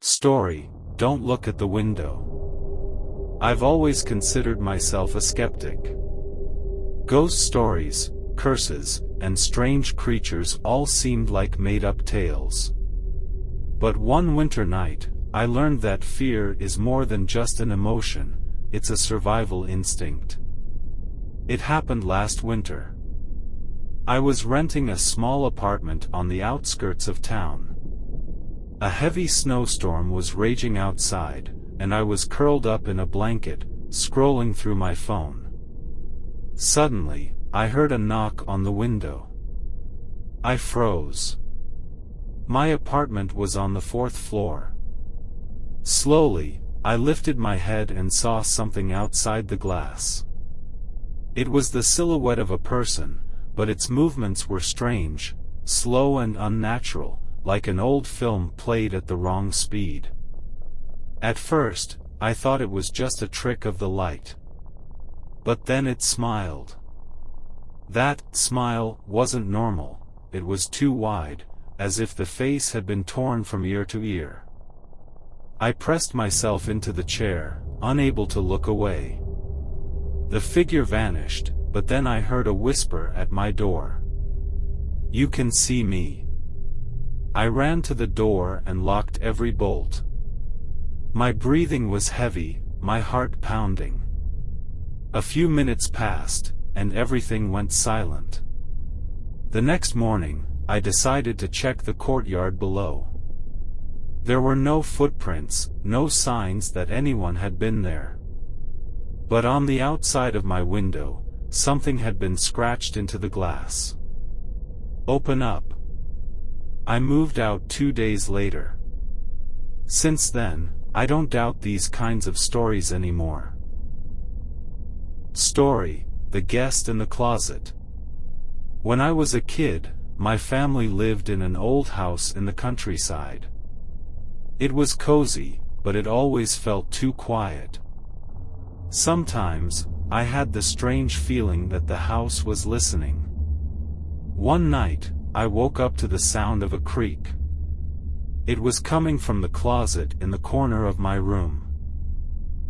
Story, don't look at the window. I've always considered myself a skeptic. Ghost stories, curses, and strange creatures all seemed like made-up tales. But one winter night, I learned that fear is more than just an emotion, it's a survival instinct. It happened last winter. I was renting a small apartment on the outskirts of town. A heavy snowstorm was raging outside, and I was curled up in a blanket, scrolling through my phone. Suddenly, I heard a knock on the window. I froze. My apartment was on the 4th floor. Slowly, I lifted my head and saw something outside the glass. It was the silhouette of a person, but its movements were strange, slow and unnatural, like an old film played at the wrong speed. At first, I thought it was just a trick of the light. But then it smiled. That smile wasn't normal, it was too wide, as if the face had been torn from ear to ear. I pressed myself into the chair, unable to look away. The figure vanished, but then I heard a whisper at my door. "You can see me." I ran to the door and locked every bolt. My breathing was heavy, my heart pounding. A few minutes passed, and everything went silent. The next morning, I decided to check the courtyard below. There were no footprints, no signs that anyone had been there. But on the outside of my window, something had been scratched into the glass. "Open up." I moved out 2 days later. Since then, I don't doubt these kinds of stories anymore. Story, The Guest in the Closet. When I was a kid, my family lived in an old house in the countryside. It was cozy, but it always felt too quiet. Sometimes, I had the strange feeling that the house was listening. One night, I woke up to the sound of a creak. It was coming from the closet in the corner of my room.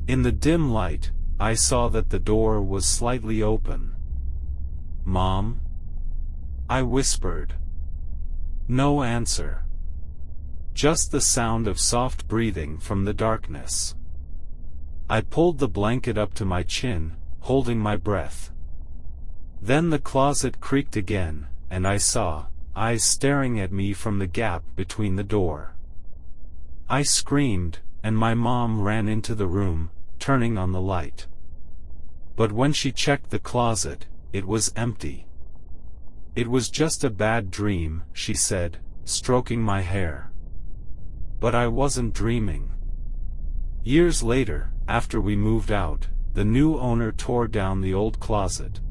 In the dim light, I saw that the door was slightly open. "Mom?" I whispered. No answer. Just the sound of soft breathing from the darkness. I pulled the blanket up to my chin, holding my breath. Then the closet creaked again, and I saw eyes staring at me from the gap between the door. I screamed, and my mom ran into the room, turning on the light. But when she checked the closet, it was empty. "It was just a bad dream," she said, stroking my hair. But I wasn't dreaming. Years later, after we moved out, the new owner tore down the old closet.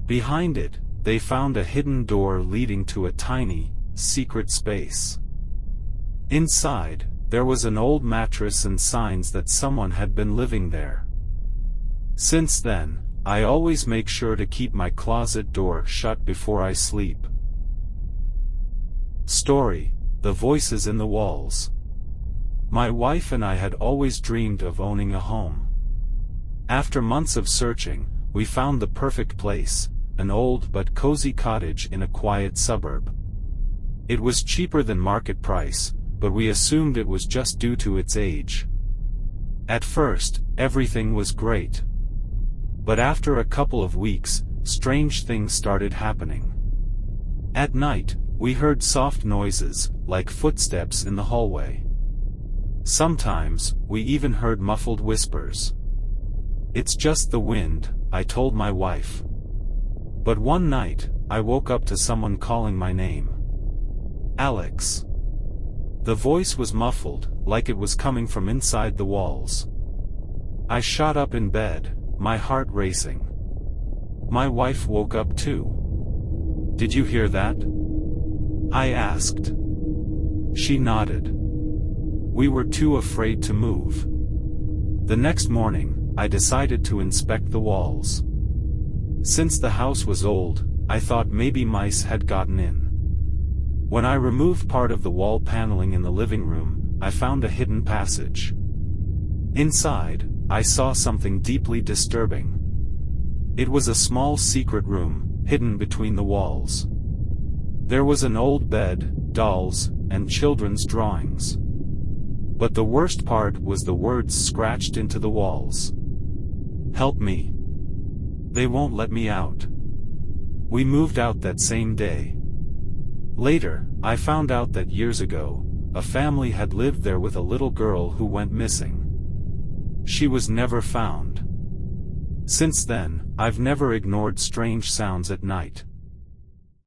Behind it, they found a hidden door leading to a tiny, secret space. Inside, there was an old mattress and signs that someone had been living there. Since then, I always make sure to keep my closet door shut before I sleep. Story, The Voices in the Walls. My wife and I had always dreamed of owning a home. After months of searching, we found the perfect place, an old but cozy cottage in a quiet suburb. It was cheaper than market price, but we assumed it was just due to its age. At first, everything was great. But after a couple of weeks, strange things started happening. At night, we heard soft noises, like footsteps in the hallway. Sometimes, we even heard muffled whispers. "It's just the wind," I told my wife. But one night, I woke up to someone calling my name. "Alex." The voice was muffled, like it was coming from inside the walls. I shot up in bed, my heart racing. My wife woke up too. "Did you hear that?" I asked. She nodded. We were too afraid to move. The next morning, I decided to inspect the walls. Since the house was old, I thought maybe mice had gotten in. When I removed part of the wall paneling in the living room, I found a hidden passage. Inside, I saw something deeply disturbing. It was a small secret room, hidden between the walls. There was an old bed, dolls, and children's drawings. But the worst part was the words scratched into the walls. "Help me. They won't let me out." We moved out that same day. Later, I found out that years ago, a family had lived there with a little girl who went missing. She was never found. Since then, I've never ignored strange sounds at night.